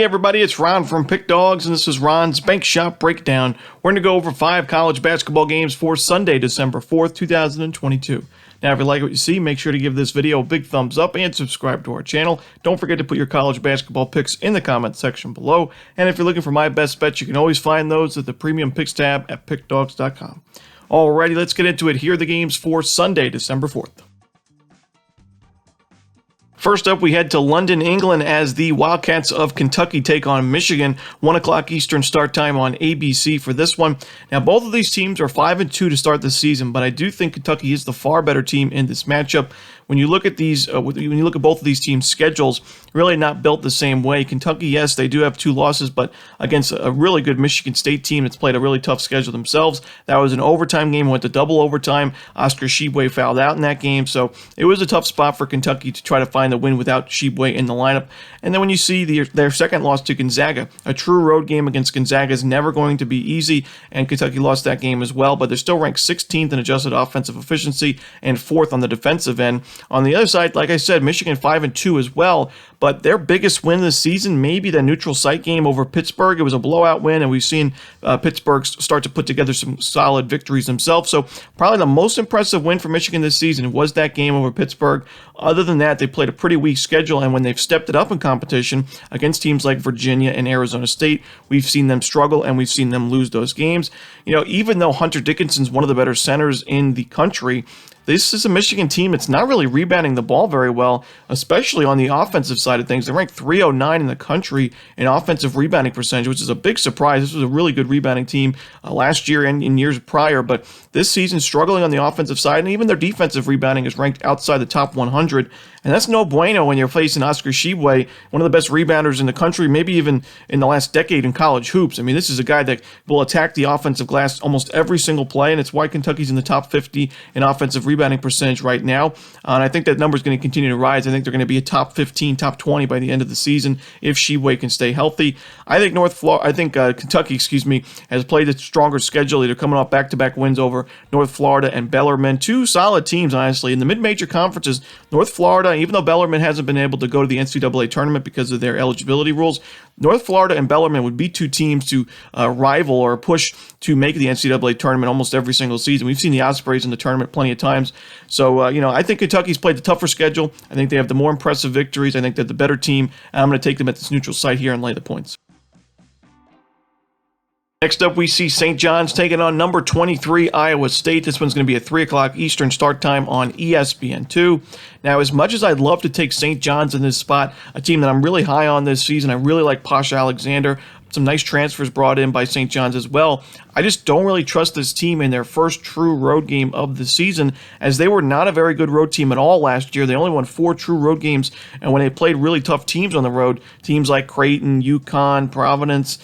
Hey everybody, it's Ron from Pick Dawgz, and this is Ron's Bank Shop Breakdown. We're going to go over 5 college basketball games for Sunday, December 4th, 2022. Now, if you like what you see, make sure to give this video a big thumbs up and subscribe to our channel. Don't forget to put your college basketball picks in the comment section below. And if you're looking for my best bets, you can always find those at the Premium Picks tab at pickdawgz.com. Alrighty, let's get into it. Here are the games for Sunday, December 4th. First up, we head to London, England, as the Wildcats of Kentucky take on Michigan. 1 o'clock Eastern start time on ABC for this one. Now, both of these teams are 5-2 to start the season, but I do think Kentucky is the far better team in this matchup. When you look at these, when you look at both of these teams' schedules, really not built the same way. Kentucky, yes, they do have 2 losses, but against a really good Michigan State team that's played a really tough schedule themselves. That was an overtime game, went to double overtime. Oscar Tshiebwe fouled out in that game, so it was a tough spot for Kentucky to try to find the win without Tshiebwe in the lineup. And then when you see their second loss to Gonzaga, a true road game against Gonzaga is never going to be easy, and Kentucky lost that game as well, but they're still ranked 16th in adjusted offensive efficiency and 4th on the defensive end. On the other side, like I said, Michigan 5-2 as well, but their biggest win this season may be the neutral site game over Pittsburgh. It was a blowout win, and we've seen Pittsburgh start to put together some solid victories themselves. So probably the most impressive win for Michigan this season was that game over Pittsburgh. Other than that, they played a pretty weak schedule, and when they've stepped it up in competition against teams like Virginia and Arizona State, we've seen them struggle, and we've seen them lose those games. You know, even though Hunter Dickinson's one of the better centers in the country, this is a Michigan team that's not really rebounding the ball very well, especially on the offensive side of things. They're ranked 309 in the country in offensive rebounding percentage, which is a big surprise. This was a really good rebounding team last year and in years prior, but this season struggling on the offensive side, and even their defensive rebounding is ranked outside the top 100. And that's no bueno when you're facing Oscar Tshiebwe, one of the best rebounders in the country, maybe even in the last decade in college hoops. I mean, this is a guy that will attack the offensive glass almost every single play, and it's why Kentucky's in the top 50 in offensive rebounding percentage right now. And I think that number is going to continue to rise. I think they're going to be a top 15, top 20 by the end of the season if Tshiebwe can stay healthy. I think Kentucky, has played a stronger schedule. They're coming off back-to-back wins over North Florida and Bellarmine. 2 solid teams, honestly. In the mid-major conferences, North Florida, even though Bellarmine hasn't been able to go to the NCAA tournament because of their eligibility rules, North Florida and Bellarmine would be 2 teams to rival or push to make the NCAA tournament almost every single season. We've seen the Ospreys in the tournament plenty of times. So, I think Kentucky's played the tougher schedule. I think they have the more impressive victories. I think they're the better team. And I'm going to take them at this neutral site here and lay the points. Next up, we see St. John's taking on number 23 Iowa State. This one's going to be at 3 o'clock Eastern start time on ESPN2. Now, as much as I'd love to take St. John's in this spot, a team that I'm really high on this season, I really like Posh Alexander. Some nice transfers brought in by St. John's as well. I just don't really trust this team in their first true road game of the season, as they were not a very good road team at all last year. They only won 4 true road games, and when they played really tough teams on the road, teams like Creighton, UConn, Providence,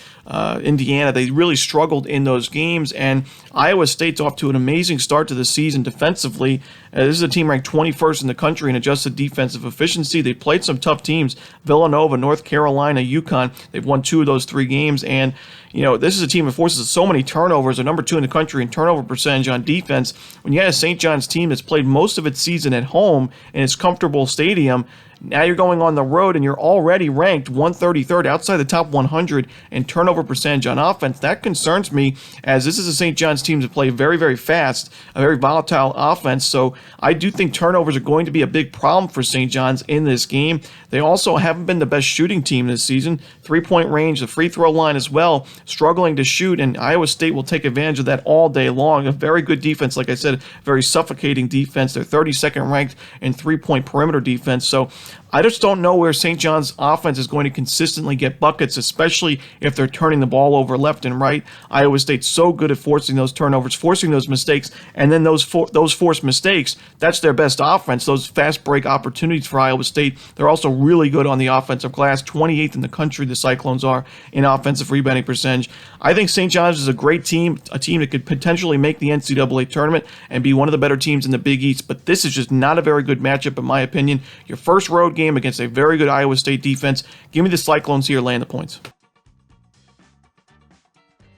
Indiana, they really struggled in those games, and Iowa State's off to an amazing start to the season defensively. This is a team ranked 21st in the country in adjusted defensive efficiency. They played some tough teams, Villanova, North Carolina, UConn. They've won 2 of those 3 games, and this is a team that forces so many turnovers. They're number 2 in the country in turnover percentage on defense. When you had a St. John's team that's played most of its season at home in its comfortable stadium, now you're going on the road and you're already ranked 133rd outside the top 100 in turnover percentage on offense. That concerns me, as this is a St. John's team that play very, very fast, a very volatile offense. So I do think turnovers are going to be a big problem for St. John's in this game. They also haven't been the best shooting team this season. 3-point range, the free throw line as well, struggling to shoot, and Iowa State will take advantage of that all day long. A very good defense, like I said, very suffocating defense. They're 32nd ranked in 3-point perimeter defense. So I just don't know where St. John's offense is going to consistently get buckets, especially if they're turning the ball over left and right. Iowa State's so good at forcing those turnovers, forcing those mistakes, and then those forced mistakes, that's their best offense, those fast break opportunities for Iowa State. They're also really good on the offensive glass, 28th in the country, the Cyclones are, in offensive rebounding percentage. I think St. John's is a great team, a team that could potentially make the NCAA tournament and be one of the better teams in the Big East, but this is just not a very good matchup in my opinion. Your first road game against a very good Iowa State defense. Give me the Cyclones here laying the points.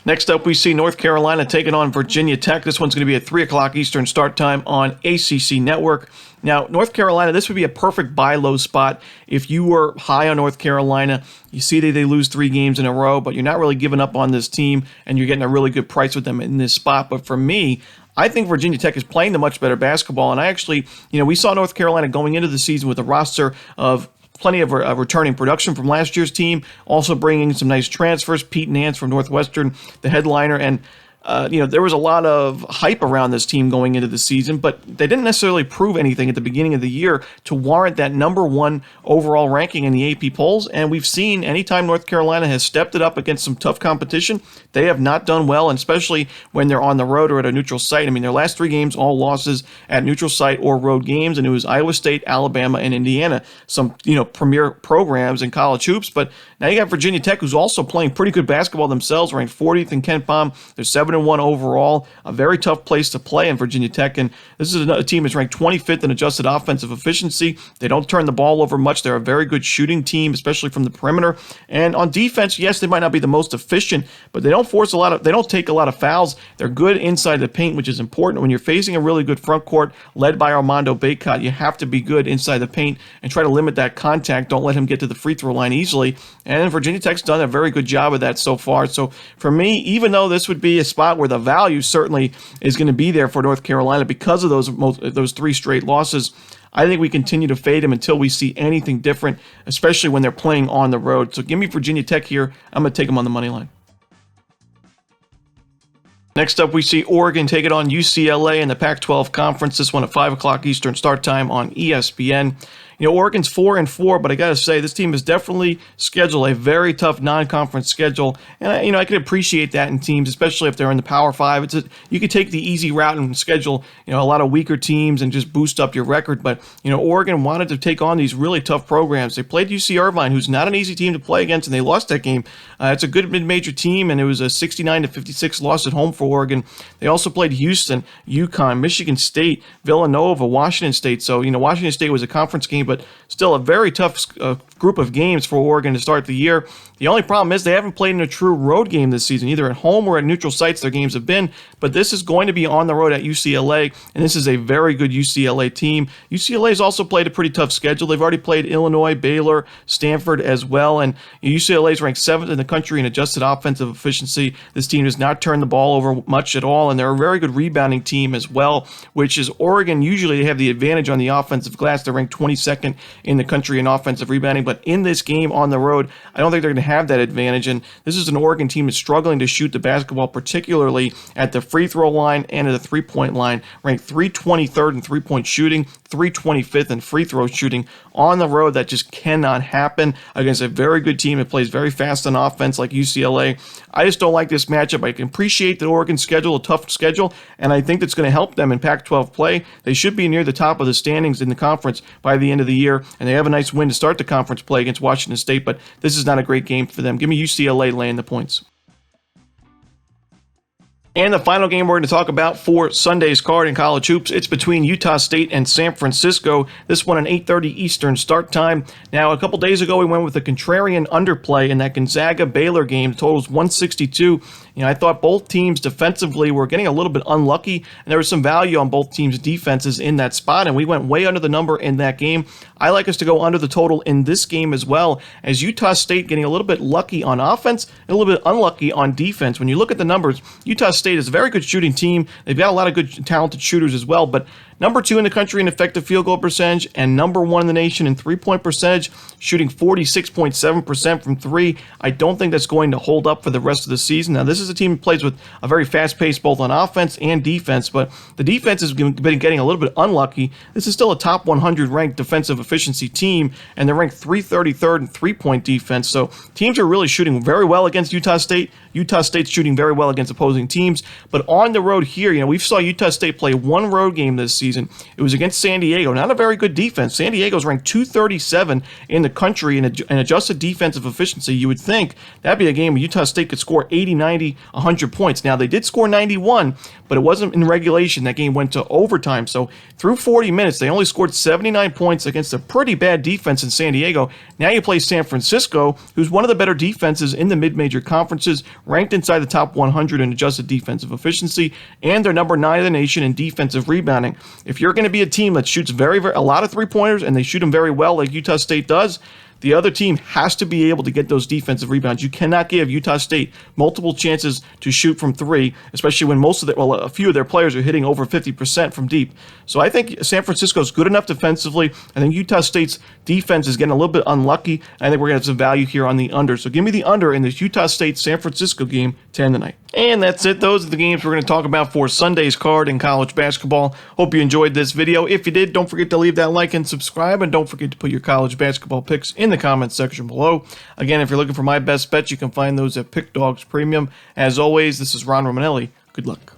Next up, we see North Carolina taking on Virginia Tech. This one's going to be at 3 o'clock Eastern start time on ACC Network. Now, North Carolina, this would be a perfect buy low spot. If you were high on North Carolina, you see that they lose 3 games in a row, but you're not really giving up on this team, and you're getting a really good price with them in this spot. But for me, I think Virginia Tech is playing the much better basketball, and I actually, we saw North Carolina going into the season with a roster of plenty of returning production from last year's team, also bringing some nice transfers. Pete Nance from Northwestern, the headliner, and there was a lot of hype around this team going into the season, but they didn't necessarily prove anything at the beginning of the year to warrant that number 1 overall ranking in the AP polls. And we've seen anytime North Carolina has stepped it up against some tough competition, they have not done well, and especially when they're on the road or at a neutral site. I mean, their last 3 games, all losses at neutral site or road games, and it was Iowa State, Alabama, and Indiana, some premier programs in college hoops. But now you got Virginia Tech, who's also playing pretty good basketball themselves, ranked 40th in KenPom. They're 7-1 overall, a very tough place to play in Virginia Tech, and this is a team that's ranked 25th in adjusted offensive efficiency. They don't turn the ball over much. They're a very good shooting team, especially from the perimeter. And on defense, yes, they might not be the most efficient, but they don't take a lot of fouls. They're good inside the paint, which is important. When you're facing a really good front court led by Armando Bacot, you have to be good inside the paint and try to limit that contact. Don't let him get to the free throw line easily. And Virginia Tech's done a very good job of that so far. So for me, even though this would be a spot where the value certainly is going to be there for North Carolina because of those 3 straight losses, I think we continue to fade them until we see anything different, especially when they're playing on the road. So give me Virginia Tech here. I'm going to take them on the money line. Next up, we see Oregon take it on UCLA in the Pac-12 Conference. This one at 5 o'clock Eastern start time on ESPN. Oregon's 4-4, but I got to say, this team has definitely scheduled a very tough non-conference schedule, and I can appreciate that in teams, especially if they're in the Power 5. You could take the easy route and schedule, a lot of weaker teams and just boost up your record, but, Oregon wanted to take on these really tough programs. They played UC Irvine, who's not an easy team to play against, and they lost that game. It's a good mid-major team, and it was a 69-56 loss at home for Oregon. They also played Houston, UConn, Michigan State, Villanova, Washington State. So, Washington State was a conference game, but still a very tough group of games for Oregon to start the year. The only problem is they haven't played in a true road game this season, either at home or at neutral sites their games have been, but this is going to be on the road at UCLA, and this is a very good UCLA team. UCLA's also played a pretty tough schedule. They've already played Illinois, Baylor, Stanford as well, and UCLA's ranked 7th in the country in adjusted offensive efficiency. This team does not turn the ball over much at all, and they're a very good rebounding team as well, which is Oregon. Usually they have the advantage on the offensive glass. They're ranked 22nd in the country in offensive rebounding, but in this game on the road, I don't think they're going to have that advantage, and this is an Oregon team that's struggling to shoot the basketball, particularly at the free throw line and at the three-point line, ranked 323rd in three-point shooting, 325th in free throw shooting on the road. That just cannot happen against a very good team that plays very fast on offense like UCLA. I just don't like this matchup. I can appreciate that Oregon's schedule, a tough schedule, and I think that's going to help them in Pac-12 play. They should be near the top of the standings in the conference by the end of the year, and they have a nice win to start the conference play against Washington State, but this is not a great game for them. Give me UCLA laying the points. And the final game we're going to talk about for Sunday's card in college hoops, it's between Utah State and San Francisco. This one an 8:30 Eastern start time. Now, a couple days ago, we went with a contrarian underplay in that Gonzaga-Baylor game. The total was 162. I thought both teams defensively were getting a little bit unlucky, and there was some value on both teams' defenses in that spot, and we went way under the number in that game. I like us to go under the total in this game as well, as Utah State getting a little bit lucky on offense and a little bit unlucky on defense. When you look at the numbers, Utah State is a very good shooting team. They've got a lot of good, talented shooters as well, but number 2 in the country in effective field goal percentage and number 1 in the nation in three-point percentage, shooting 46.7% from 3. I don't think that's going to hold up for the rest of the season. Now, this is a team that plays with a very fast pace both on offense and defense, but the defense has been getting a little bit unlucky. This is still a top 100 ranked defensive efficiency team, and they're ranked 333rd in three-point defense. So teams are really shooting very well against Utah State. Utah State's shooting very well against opposing teams, but on the road here, we saw Utah State play one road game this season season. It was against San Diego. Not a very good defense. San Diego's ranked 237 in the country in adjusted defensive efficiency. You would think that'd be a game where Utah State could score 80, 90, 100 points. Now, they did score 91, but it wasn't in regulation. That game went to overtime. So through 40 minutes, they only scored 79 points against a pretty bad defense in San Diego. Now you play San Francisco, who's one of the better defenses in the mid-major conferences, ranked inside the top 100 in adjusted defensive efficiency, and they're number 9 in the nation in defensive rebounding. If you're going to be a team that shoots a lot of three-pointers, and they shoot them very well like Utah State does, the other team has to be able to get those defensive rebounds. You cannot give Utah State multiple chances to shoot from three, especially when a few of their players are hitting over 50% from deep. So I think San Francisco is good enough defensively. I think Utah State's defense is getting a little bit unlucky. I think we're going to have some value here on the under. So give me the under in this Utah State-San Francisco game, 10 tonight. And that's it. Those are the games we're going to talk about for Sunday's card in college basketball. Hope you enjoyed this video. If you did, don't forget to leave that like and subscribe, and don't forget to put your college basketball picks in the comments section below. Again, if you're looking for my best bets, you can find those at Pick Dawgz Premium. As always, this is Ron Romanelli. Good luck.